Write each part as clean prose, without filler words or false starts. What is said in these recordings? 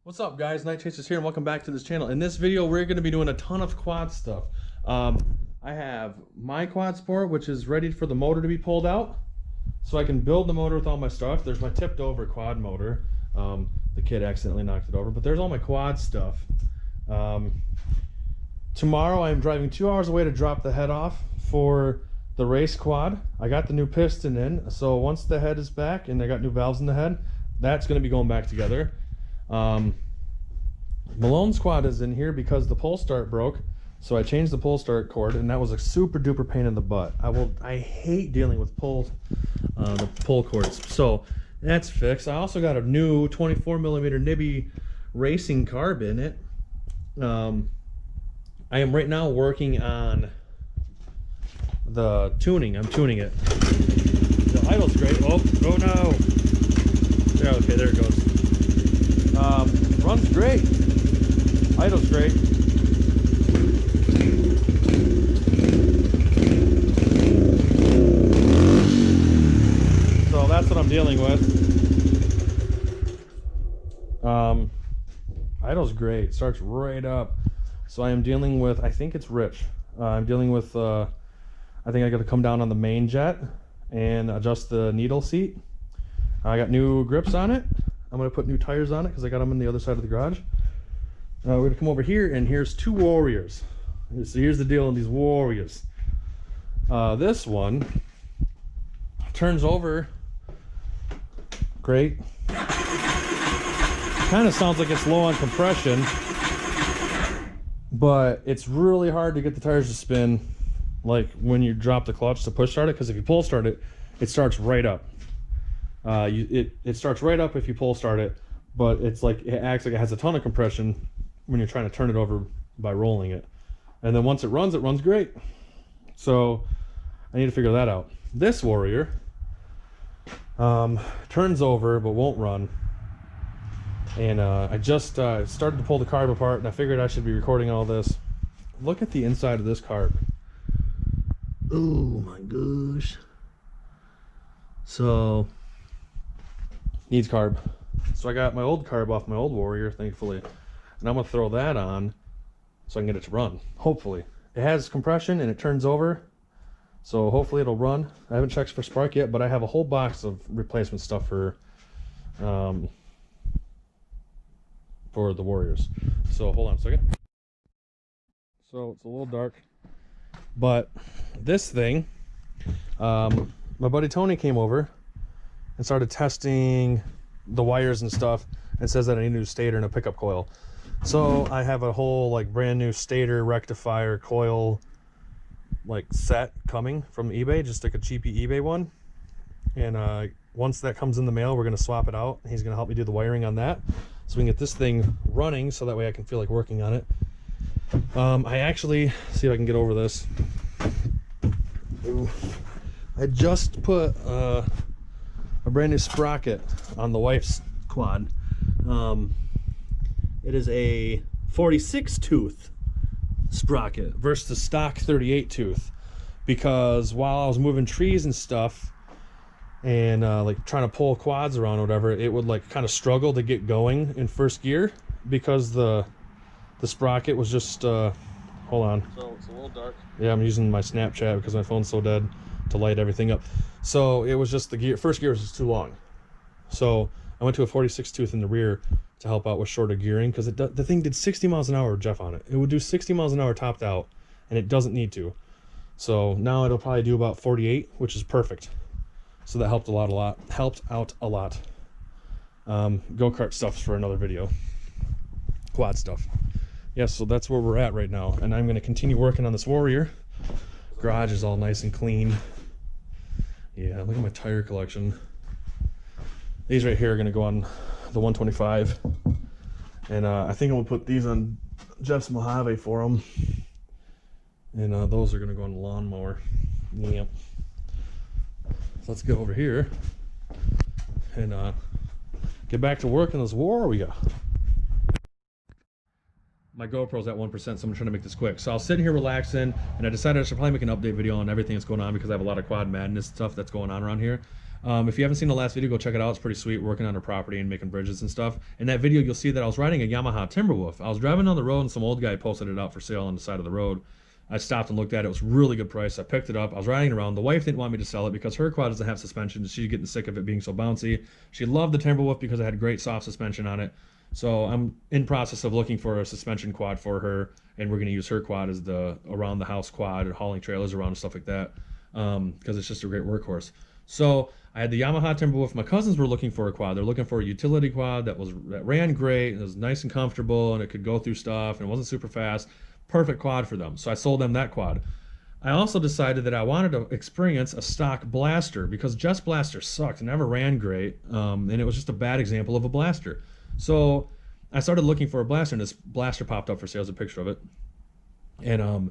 What's up, guys? NightChasers here, and welcome back to this channel. In this video, we're going to be doing a ton of quad stuff. I have my quad sport, which is ready for the motor to be pulled out, so I can build the motor with all my stuff. There's my tipped over quad motor. The kid accidentally knocked it over, but there's all my quad stuff. Tomorrow, I'm driving 2 hours away to drop the head off for the race quad. I got the new piston in, so once the head is back and I got new valves in the head, that's going to be going back together. Malone's quad is in here because the pull start broke, so I changed the pull start cord, and that was a super duper pain in the butt. I hate dealing with the pull cords, so that's fixed. I also got a new 24mm Nibby racing carb in it. I am right now working on the tuning. I'm tuning it. The idle's great. Oh no. Yeah, okay, there it goes. Runs great. Idle's great. So that's what I'm dealing with. Idle's great. Starts right up. So I am dealing with, I think it's rich. I'm dealing with, I think I got to come down on the main jet and adjust the needle seat. I got new grips on it. I'm going to put new tires on it because I got them on the other side of the garage. We're going to come over here, and here's two Warriors. So here's the deal on these Warriors. This one turns over great. Kind of sounds like it's low on compression, but it's really hard to get the tires to spin like when you drop the clutch to push start it, because if you pull start it, it starts right up. It starts right up if you pull start it, but it's like it acts like it has a ton of compression when you're trying to turn it over by rolling it. And then once it runs great. So I need to figure that out. This Warrior turns over but won't run. And I just started to pull the carb apart, and I figured I should be recording all this. Look at the inside of this carb. Oh my gosh. So needs carb. So I got my old carb off my old Warrior, thankfully, and I'm gonna throw that on so I can get it to run. Hopefully it has compression and it turns over, so hopefully it'll run. I haven't checked for spark yet, but I have a whole box of replacement stuff for the Warriors. So hold on a second. So it's a little dark, but this thing, my buddy Tony came over and started testing the wires and stuff, and says that I need a new stator and a pickup coil. So I have a whole like brand new stator rectifier coil like set coming from eBay, just like a cheapy eBay one. And once that comes in the mail, we're gonna swap it out. He's gonna help me do the wiring on that, so we can get this thing running, so that way I can feel like working on it. I actually, see if I can get over this. Ooh. I just put a brand new sprocket on the wife's quad. It is a 46 tooth sprocket versus the stock 38 tooth, because while I was moving trees and stuff and like trying to pull quads around or whatever, it would like kind of struggle to get going in first gear because the sprocket was just hold on. So it's a little dark. Yeah, I'm using my Snapchat because my phone's so dead to light everything up. So it was just the first gear was just too long. So I went to a 46 tooth in the rear to help out with shorter gearing, because the thing did 60 miles an hour with Jeff on it. It would do 60 miles an hour topped out, and it doesn't need to. So now it'll probably do about 48, which is perfect. So that helped helped out a lot. Go-kart stuff's for another video. Quad stuff. Yes, so that's where we're at right now, and I'm going to continue working on this Warrior. Garage is all nice and clean. Yeah, look at my tire collection. These right here are going to go on the 125, and I think I'm going to put these on Jeff's Mojave for him, and those are going to go on the lawnmower. Yep. So let's go over here and get back to work on this Warrior. My GoPro's at 1%, so I'm trying to make this quick. So I was sitting here relaxing, and I decided I should probably make an update video on everything that's going on, because I have a lot of quad madness stuff that's going on around here. If you haven't seen the last video, go check it out. It's pretty sweet, working on her property and making bridges and stuff. In that video, you'll see that I was riding a Yamaha Timberwolf. I was driving on the road and some old guy posted it out for sale on the side of the road. I stopped and looked at it. It was a really good price. I picked it up. I was riding it around. The wife didn't want me to sell it because her quad doesn't have suspension. She's getting sick of it being so bouncy. She loved the Timberwolf because it had great soft suspension on it. So I'm in process of looking for a suspension quad for her, and we're going to use her quad as the around the house quad and hauling trailers around and stuff like that, because it's just a great workhorse. So I had the Yamaha Timberwolf. My cousins were looking for a quad. They're looking for a utility quad that ran great, and it was nice and comfortable, and it could go through stuff, and it wasn't super fast. Perfect quad for them. So I sold them that quad. I also decided that I wanted to experience a stock blaster because Jess Blaster sucked. It never ran great, and it was just a bad example of a blaster. So I started looking for a blaster, and this blaster popped up for sale. There's a picture of it. And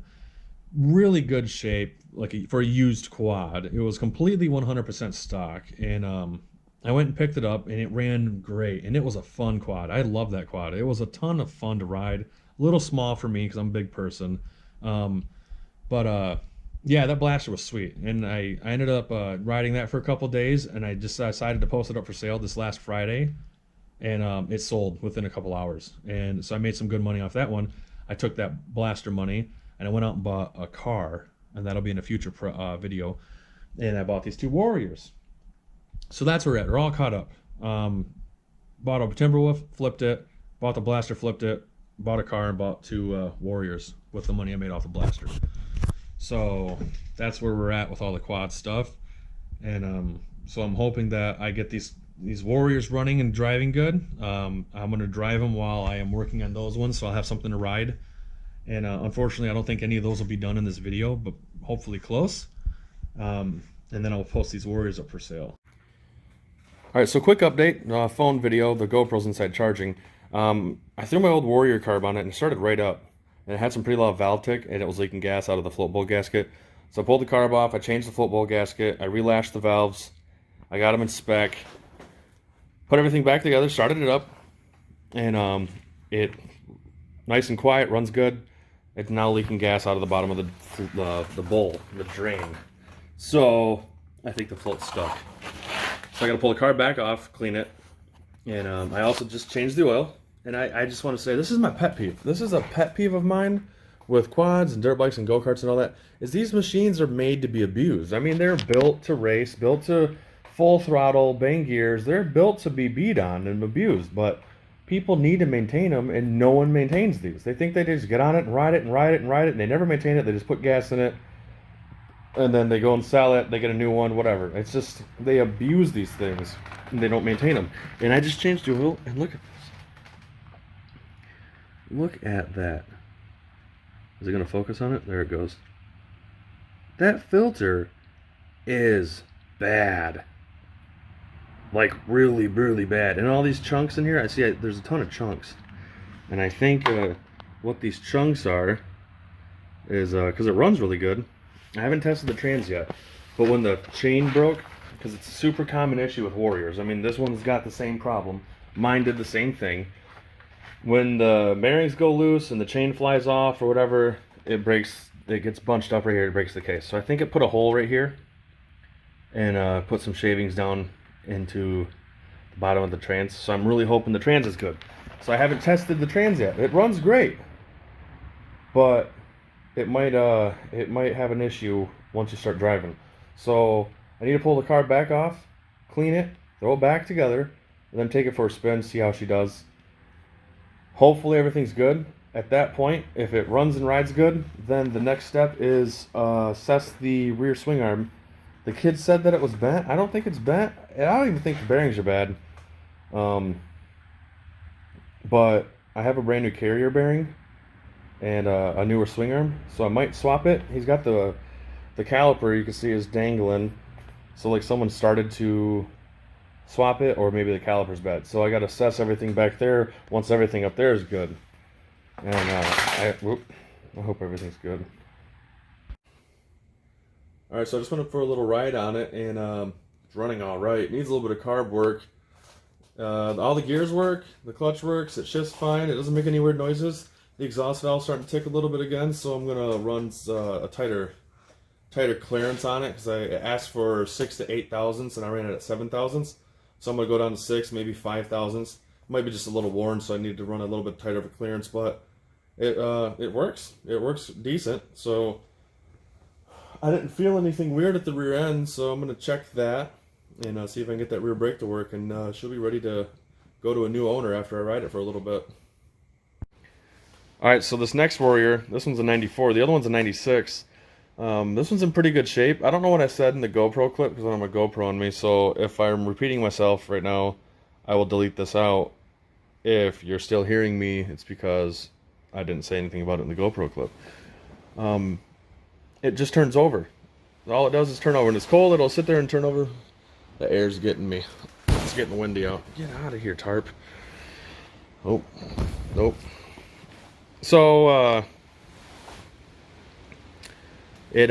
really good shape, like for a used quad. It was completely 100% stock, and I went and picked it up, and it ran great, and it was a fun quad. I love that quad. It was a ton of fun to ride. A little small for me because I'm a big person, but yeah, that blaster was sweet, and I ended up riding that for a couple days, and I just decided to post it up for sale this last Friday, and it sold within a couple hours, and so I made some good money off that one. I took that blaster money and I went out and bought a car, and that'll be in a future video, and I bought these two Warriors. So that's where we're at. We're all caught up. Bought a Timberwolf, flipped it, bought the blaster, flipped it, bought a car, and bought two Warriors with the money I made off the blaster. So that's where we're at with all the quad stuff, and so I'm hoping that I get these Warriors running and driving good. I'm going to drive them while I am working on those ones, so I'll have something to ride. And unfortunately, I don't think any of those will be done in this video, but hopefully close. And then I'll post these Warriors up for sale. All right, so quick update, phone video, the GoPro's inside charging. I threw my old Warrior carb on it and it started right up. And it had some pretty loud valve tick, and it was leaking gas out of the float bowl gasket. So I pulled the carb off, I changed the float bowl gasket, I relashed the valves, I got them in spec, put everything back together, started it up, and it nice and quiet, runs good. It's now leaking gas out of the bottom of the bowl, the drain. So I think the float's stuck. So I got to pull the carb back off, clean it, and I also just changed the oil. And I just want to say, this is my pet peeve. This is a pet peeve of mine with quads and dirt bikes and go-karts and all that, is these machines are made to be abused. I mean, they're built to race, built to full throttle, bang gears. They're built to be beat on and abused, but people need to maintain them, and no one maintains these. They think they just get on it and ride it and ride it and ride it, and they never maintain it. They just put gas in it, and then they go and sell it, they get a new one, whatever. It's just, they abuse these things, and they don't maintain them. And I just changed the oil, and look at this. Look at that. Is it going to focus on it? There it goes. That filter is bad. Like, really, really bad. And all these chunks in here, I see there's a ton of chunks. And I think what these chunks are is, because it runs really good. I haven't tested the trans yet. But when the chain broke, because it's a super common issue with Warriors. I mean, this one's got the same problem. Mine did the same thing. When the bearings go loose and the chain flies off or whatever, it breaks, it gets bunched up right here, it breaks the case. So I think it put a hole right here and put some shavings down into the bottom of the trans. So I'm really hoping the trans is good. So I haven't tested the trans yet. It runs great, but it might have an issue once you start driving. So I need to pull the car back off, clean it, throw it back together, and then take it for a spin, see how she does. Hopefully everything's good. At that point, if it runs and rides good, then the next step is assess the rear swing arm. The kid said that it was bent. I don't think it's bent. I don't even think the bearings are bad. But I have a brand new carrier bearing and a newer swing arm, so I might swap it. He's got the caliper, you can see, is dangling. So like someone started to swap it, or maybe the caliper's bad. So I got to assess everything back there once everything up there is good. And I hope everything's good. Alright, so I just went up for a little ride on it, and it's running alright. It needs a little bit of carb work. All the gears work, the clutch works, it shifts fine, it doesn't make any weird noises. The exhaust valve's starting to tick a little bit again, so I'm going to run a tighter tighter clearance on it because I asked for 6 to 8 thousandths and I ran it at 7 thousandths. So I'm gonna go down to 6, maybe 5 thousandths. Might be just a little worn, so I need to run a little bit tighter of a clearance, but it works. It works decent. So I didn't feel anything weird at the rear end, so I'm gonna check that and see if I can get that rear brake to work, and she'll be ready to go to a new owner after I ride it for a little bit. Alright, so this next Warrior, this one's a 94, the other one's a 96. This one's in pretty good shape. I don't know what I said in the GoPro clip because I don't have a GoPro on me, so if I'm repeating myself right now, I will delete this out. If you're still hearing me, it's because I didn't say anything about it in the GoPro clip. It just turns over. All it does is turn over. When it's cold, it'll sit there and turn over. The air's getting me. It's getting windy out. Get out of here, tarp. Oh, nope. So, it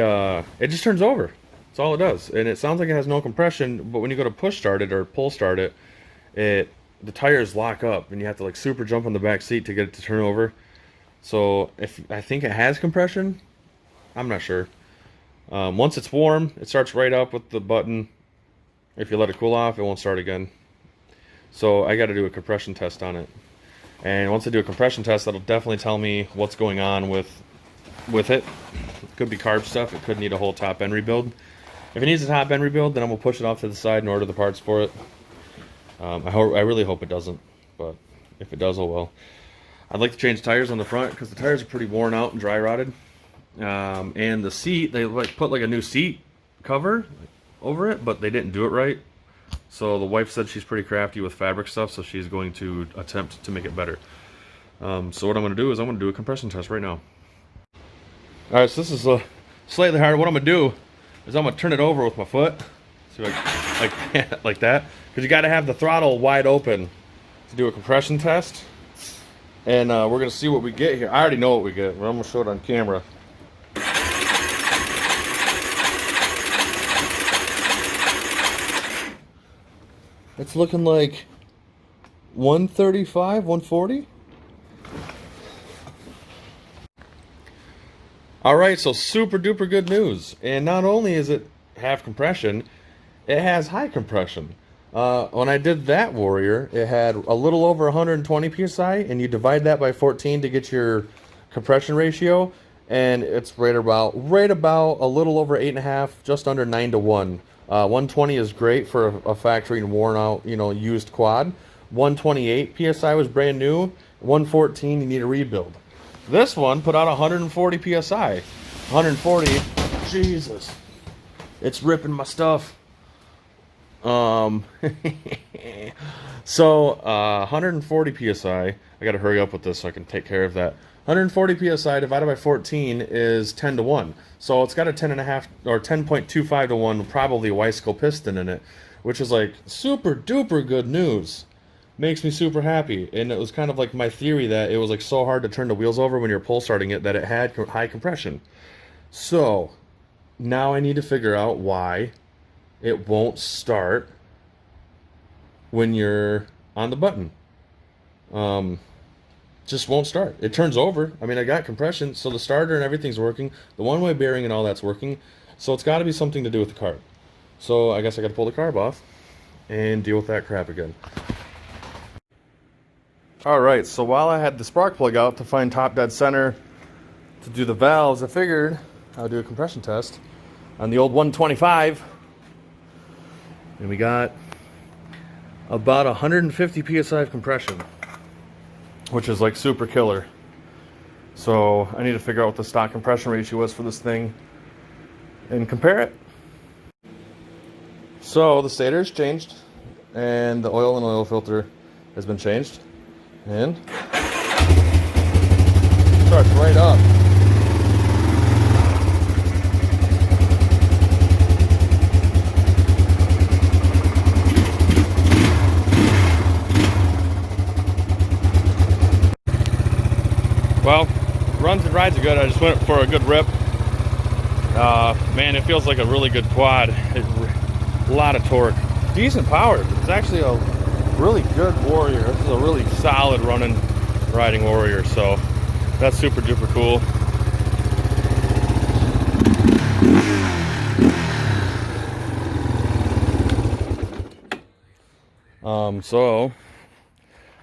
just turns over. That's all it does. And it sounds like it has no compression, but when you go to push start it or pull start it, the tires lock up and you have to like super jump on the back seat to get it to turn over. So I think it has compression. I'm not sure. Once it's warm, it starts right up with the button. If you let it cool off, it won't start again. So I got to do a compression test on it. And once I do a compression test, that'll definitely tell me what's going on with it. It could be carb stuff. It could need a whole top end rebuild. If it needs a top end rebuild, then I'm gonna push it off to the side and order the parts for it. I really hope it doesn't, but if it does, oh well. I'd like to change tires on the front because the tires are pretty worn out and dry rotted. And the seat, they like put like a new seat cover over it, but they didn't do it right. So the wife said she's pretty crafty with fabric stuff, so she's going to attempt to make it better. So what I'm going to do is I'm going to do a compression test right now. Alright, so this is slightly harder. What I'm going to do is I'm going to turn it over with my foot. See, like that. Because you got to have the throttle wide open to do a compression test. And we're going to see what we get here. I already know what we get. I'm going to show it on camera. It's looking like 135, 140. Alright, so super duper good news. And not only is it half compression, it has high compression. When I did that Warrior, it had a little over 120 psi, and you divide that by 14 to get your compression ratio, and it's right about a little over 8.5, just under 9 to 1. 120 is great for a factory and worn out, used quad. 128 psi was brand new. 114 you need a rebuild. This one put out 140 psi. 140, Jesus, it's ripping my stuff. So 140 psi. I gotta hurry up with this so I can take care of that. 140 psi divided by 14 is 10 to 1. So it's got a 10.5 or 10.25 to 1, probably a Weisco piston in it, which is like super duper good news. Makes me super happy. And it was kind of like my theory that it was like so hard to turn the wheels over when you're pull starting it that it had high compression. So now I need to figure out why it won't start when you're on the button. Just won't start. It turns over. I mean, I got compression, so the starter and everything's working. The one-way bearing and all that's working. So it's got to be something to do with the carb. So I guess I got to pull the carb off and deal with that crap again. Alright, so while I had the spark plug out to find top dead center to do the valves, I figured I would do a compression test on the old 125. And we got about 150 psi of compression, which is like super killer. So I need to figure out what the stock compression ratio was for this thing and compare it. So the stator's changed and the oil and oil filter has been changed, and starts right up. Well, runs and rides are good. I just went for a good rip. Man, it feels like a really good quad. A lot of torque. Decent power. It's actually a really good Warrior. This is a really solid running, riding Warrior. So that's super duper cool. So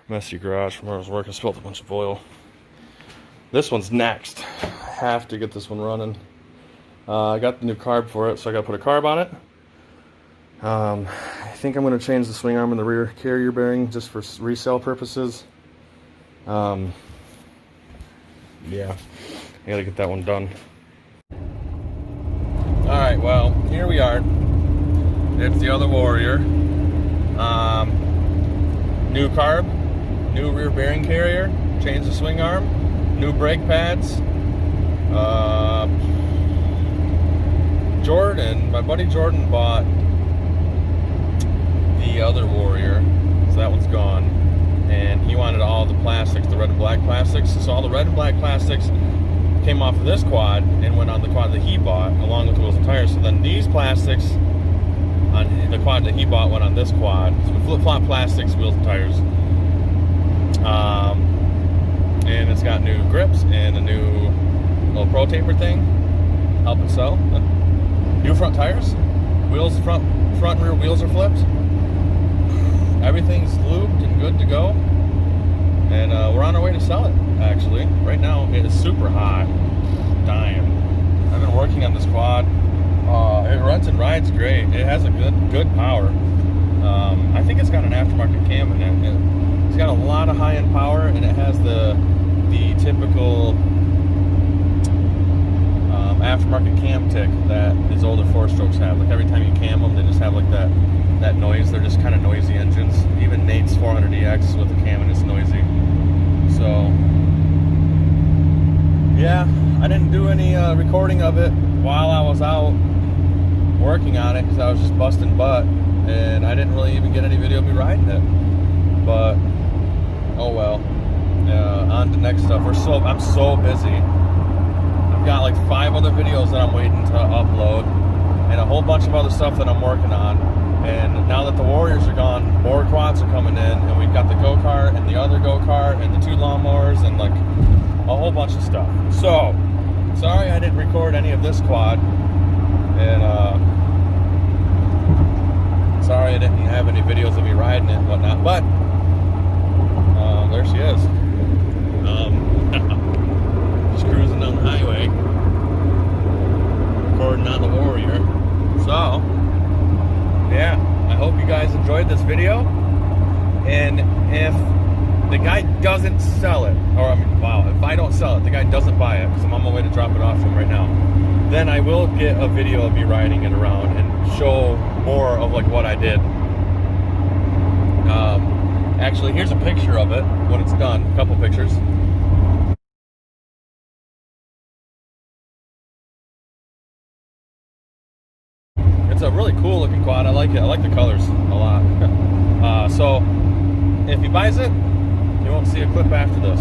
messy garage from where I was working, spilled a bunch of oil. This one's next. I have to get this one running. I got the new carb for it, so I got to put a carb on it. I think I'm going to change the swing arm and the rear carrier bearing just for resale purposes. Yeah, I got to get that one done. Alright, well, here we are. It's the other Warrior. New carb, new rear bearing carrier, change the swing arm, new brake pads. Jordan, my buddy Jordan bought the other Warrior, so that one's gone, and he wanted all the plastics, the red and black plastics. So all the red and black plastics came off of this quad and went on the quad that he bought, along with the wheels and tires. So then these plastics on the quad that he bought went on this quad. So we flip-flop plastics, wheels and tires. And it's got new grips and a new little pro taper thing, help it sell. New front tires, wheels, front and rear wheels are flipped. Everything's lubed and good to go. And we're on our way to sell it, actually. Right now, it is super hot. Dying. I've been working on this quad. It runs and rides great. It has a good power. I think it's got an aftermarket cam in it. It's got a lot of high-end power, and it has the typical aftermarket cam tick that these older four-strokes have. Like every time you cam them, they just have like that noise. They're just kind of noisy engines. Even Nate's 400EX with a cam and it's noisy. So yeah, I didn't do any recording of it while I was out working on it because I was just busting butt, and I didn't really even get any video of me riding it. But oh well. On to next stuff. I'm so busy. I've got like 5 other videos that I'm waiting to upload, and a whole bunch of other stuff that I'm working on. And now that the Warriors are gone, more quads are coming in, and we've got the go-kart and the other go-kart and the 2 lawnmowers and like a whole bunch of stuff. So sorry I didn't record any of this quad, and sorry I didn't have any videos of me riding it and whatnot, but there she is. Just cruising down the highway, recording on the Warrior. So yeah, I hope you guys enjoyed this video. And if the guy doesn't sell it, or if I don't sell it, the guy doesn't buy it, because I'm on my way to drop it off to him right now, then I will get a video of me riding it around and show more of like what I did. Actually, here's a picture of it when it's done, a couple pictures. It's a really cool looking quad. I like it. I like the colors a lot. So if he buys it, you won't see a clip after this.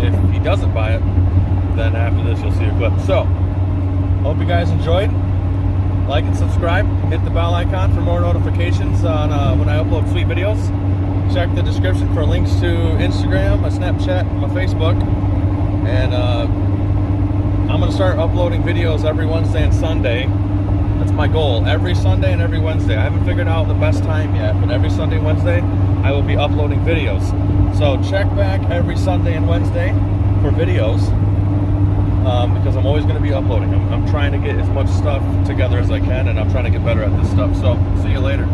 If he doesn't buy it, then after this you'll see a clip. So hope you guys enjoyed. Like and subscribe. Hit the bell icon for more notifications on when I upload sweet videos. Check the description for links to Instagram, my Snapchat, my Facebook. And I'm going to start uploading videos every Wednesday and Sunday. That's my goal. Every Sunday and every Wednesday. I haven't figured out the best time yet, but every Sunday and Wednesday I will be uploading videos. So check back every Sunday and Wednesday for videos, because I'm always going to be uploading. I'm trying to get as much stuff together as I can, and I'm trying to get better at this stuff. So see you later.